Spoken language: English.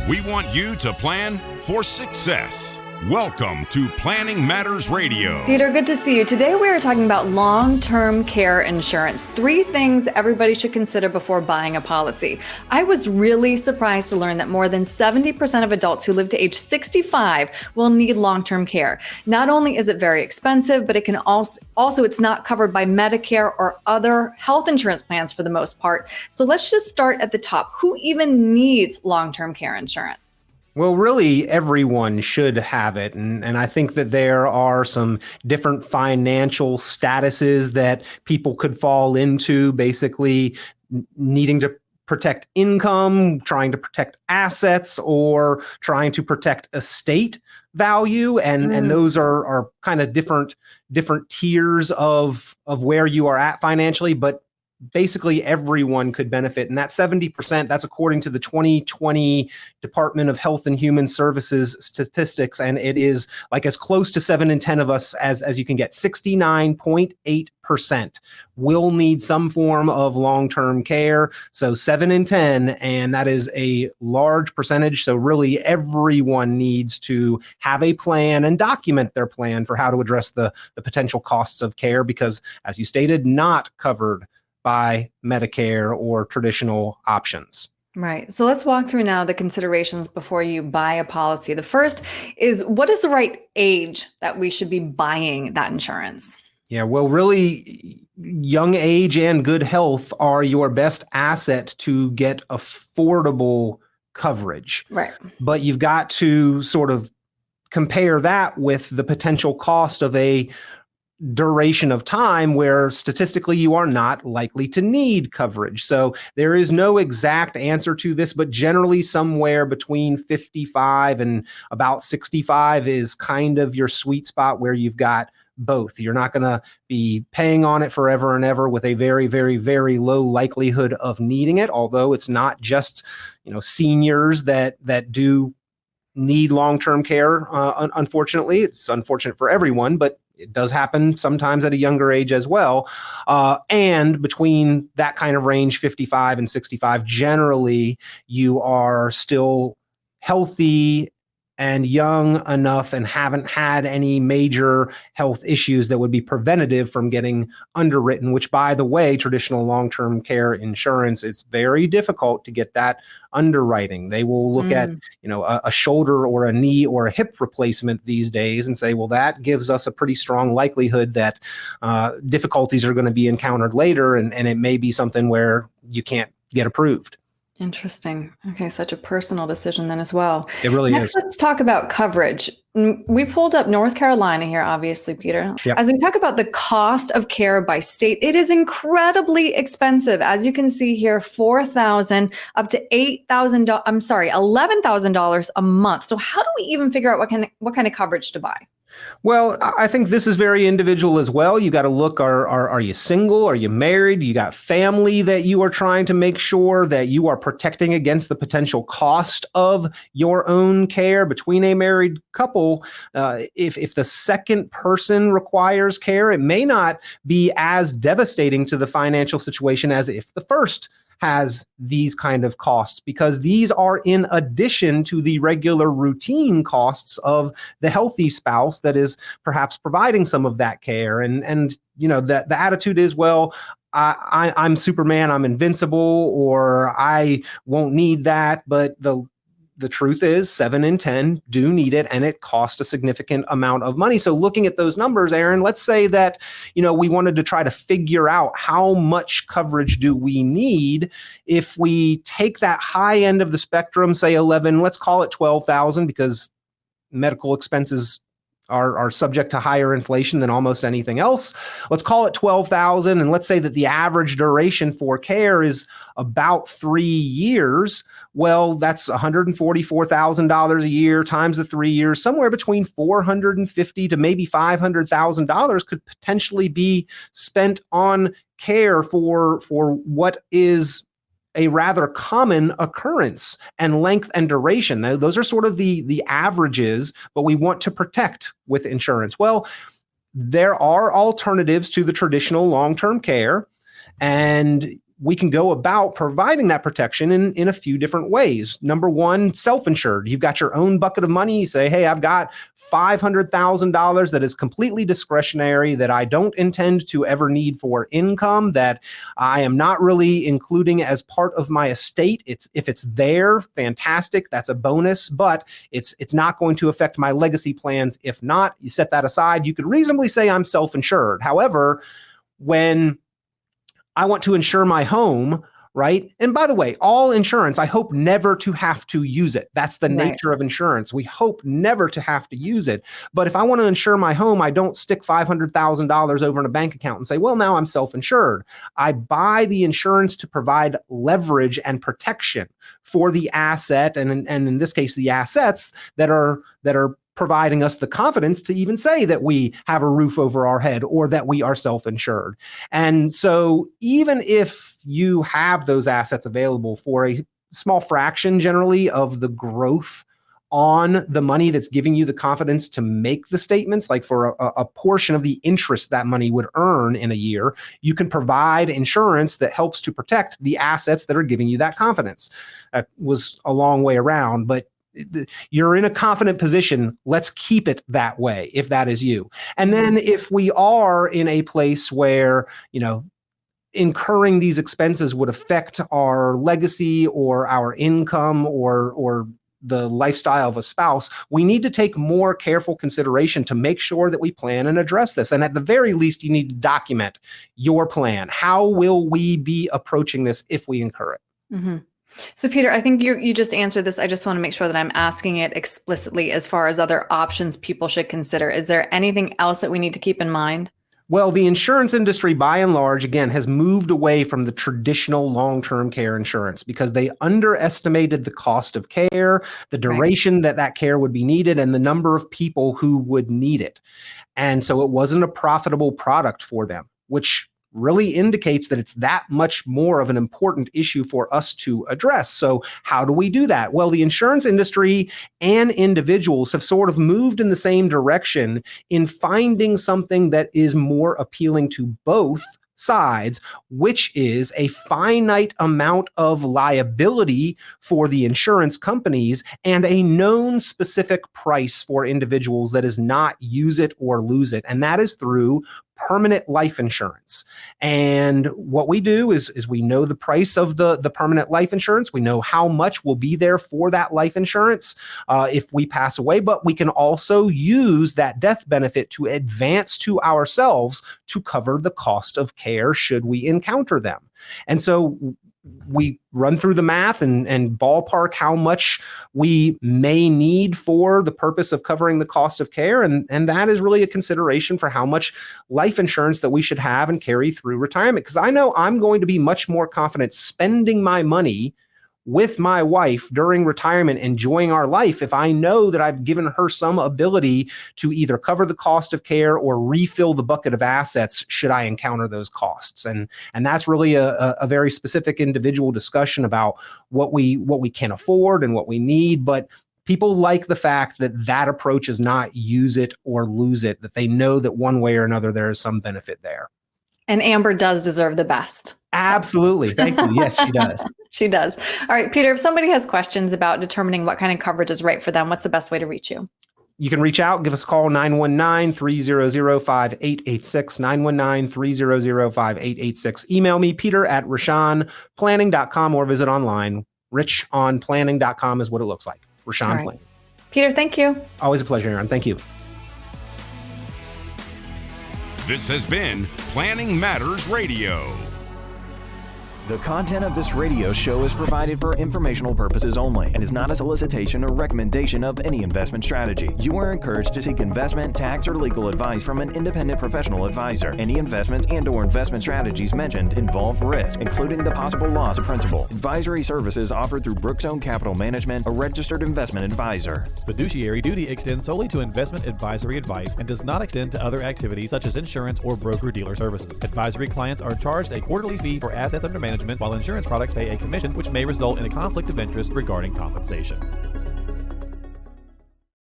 We want you to plan for success. Welcome to Planning Matters Radio. Peter, good to see you. Today we are talking about long-term care insurance. 3 things everybody should consider before buying a policy. I was really surprised to learn that more than 70% of adults who live to age 65 will need long-term care. Not only is it very expensive, but it can also it's not covered by Medicare or other health insurance plans for the most part. So let's just start at the top. Who even needs long-term care insurance? Well, really, everyone should have it. And I think that there are some different financial statuses that people could fall into, basically needing to protect income, trying to protect assets, or trying to protect estate value. And those are kind of different tiers of where you are at financially. But basically everyone could benefit. And that 70%, that's according to the 2020 Department of Health and Human Services statistics. And it is like as close to 7 in 10 of us as you can get. 69.8% will need some form of long-term care. So 7 in 10, and that is a large percentage. So really everyone needs to have a plan and document their plan for how to address the potential costs of care, because as you stated, not covered by Medicare or traditional options. Right. So let's walk through now the considerations before you buy a policy. The first is, what is the right age that we should be buying that insurance? Yeah, well, really, young age and good health are your best asset to get affordable coverage. Right. But you've got to sort of compare that with the potential cost of a duration of time where statistically you are not likely to need coverage. So there is no exact answer to this, but generally somewhere between 55 and about 65 is kind of your sweet spot where you've got both. You're not going to be paying on it forever and ever with a very, very, very low likelihood of needing it. Although it's not just, seniors that do need long-term care. Unfortunately, it's unfortunate for everyone, but it does happen sometimes at a younger age as well. And between that kind of range, 55 and 65, generally you are still healthy and young enough and haven't had any major health issues that would be preventative from getting underwritten, which, by the way, traditional long-term care insurance, it's very difficult to get that underwriting. They will look at, a shoulder or a knee or a hip replacement these days and say, well, that gives us a pretty strong likelihood that difficulties are going to be encountered later. And it may be something where you can't get approved. Interesting. Okay, such a personal decision then as well. It really Next, is. let's talk about coverage. We pulled up North Carolina here, obviously, Peter. Yep. As we talk about the cost of care by state, it is incredibly expensive. As you can see here, $4,000 up to $11,000 a month. So how do we even figure out what kind of coverage to buy? Well, I think this is very individual as well. You got to look, are you single? Are you married? You got family that you are trying to make sure that you are protecting against the potential cost of your own care. Between a married couple, if the second person requires care, it may not be as devastating to the financial situation as if the first has these kind of costs, because these are in addition to the regular routine costs of the healthy spouse that is perhaps providing some of that care. And the attitude is, well, I'm Superman, I'm invincible, or I won't need that. But the truth is 7 in 10 do need it, and it costs a significant amount of money. So looking at those numbers, Erin, let's say that, we wanted to try to figure out how much coverage do we need. If we take that high end of the spectrum, say 11, let's call it 12,000, because medical expenses are subject to higher inflation than almost anything else. Let's call it 12,000. And let's say that the average duration for care is about 3 years. Well, that's $144,000 a year times the 3 years. Somewhere between $450,000 to maybe $500,000 could potentially be spent on care for what is a rather common occurrence and length and duration. Now, those are sort of the averages, but we want to protect with insurance. Well, there are alternatives to the traditional long-term care, and we can go about providing that protection in a few different ways. Number one, self-insured. You've got your own bucket of money. You say, hey, I've got $500,000 that is completely discretionary, that I don't intend to ever need for income, that I am not really including as part of my estate. If it's there, fantastic. That's a bonus, but it's not going to affect my legacy plans. If not, you set that aside. You could reasonably say I'm self-insured. However, when I want to insure my home, right? And by the way, all insurance, I hope never to have to use it. That's the nature of insurance. We hope never to have to use it. But if I want to insure my home, I don't stick $500,000 over in a bank account and say, well, now I'm self-insured. I buy the insurance to provide leverage and protection for the asset, and in this case, the assets that are providing us the confidence to even say that we have a roof over our head or that we are self-insured. And so even if you have those assets available for a small fraction generally of the growth on the money that's giving you the confidence to make the statements, like for a portion of the interest that money would earn in a year, you can provide insurance that helps to protect the assets that are giving you that confidence. That was a long way around, but you're in a confident position. Let's keep it that way if that is you. And then if we are in a place where, incurring these expenses would affect our legacy or our income or the lifestyle of a spouse, we need to take more careful consideration to make sure that we plan and address this. And at the very least, you need to document your plan. How will we be approaching this if we incur it? Mm-hmm. So Peter, I think you just answered this. I just want to make sure that I'm asking it explicitly as far as other options people should consider. Is there anything else that we need to keep in mind? Well, the insurance industry, by and large, again, has moved away from the traditional long-term care insurance because they underestimated the cost of care, the duration that care would be needed, and the number of people who would need it. And so it wasn't a profitable product for them, which really indicates that it's that much more of an important issue for us to address. So how do we do that? Well, the insurance industry and individuals have sort of moved in the same direction in finding something that is more appealing to both sides, which is a finite amount of liability for the insurance companies and a known specific price for individuals that is not use it or lose it. And that is through permanent life insurance. And what we do is we know the price of the permanent life insurance. We know how much will be there for that life insurance if we pass away, but we can also use that death benefit to advance to ourselves to cover the cost of care should we encounter them. And so we run through the math and ballpark how much we may need for the purpose of covering the cost of care. And that is really a consideration for how much life insurance that we should have and carry through retirement. Because I know I'm going to be much more confident spending my money with my wife during retirement, enjoying our life, if I know that I've given her some ability to either cover the cost of care or refill the bucket of assets should I encounter those costs. And that's really a very specific individual discussion about what we can afford and what we need. But people like the fact that approach is not use it or lose it, that they know that one way or another there is some benefit there. And Amber does deserve the best. Absolutely. Thank you. Yes, she does. She does. All right, Peter, if somebody has questions about determining what kind of coverage is right for them, what's the best way to reach you? You can reach out, give us a call, 919-300-5886, 919-300-5886. Email me, peter@richonplanning.com, or visit online. richonplanning.com is what it looks like. Richon Planning. Peter, thank you. Always a pleasure, Erin. Thank you. This has been Planning Matters Radio. The content of this radio show is provided for informational purposes only and is not a solicitation or recommendation of any investment strategy. You are encouraged to seek investment, tax, or legal advice from an independent professional advisor. Any investments and/or investment strategies mentioned involve risk, including the possible loss of principal. Advisory services offered through Brookstone Capital Management, a registered investment advisor. Fiduciary duty extends solely to investment advisory advice and does not extend to other activities such as insurance or broker-dealer services. Advisory clients are charged a quarterly fee for assets under management, while insurance products pay a commission, which may result in a conflict of interest regarding compensation.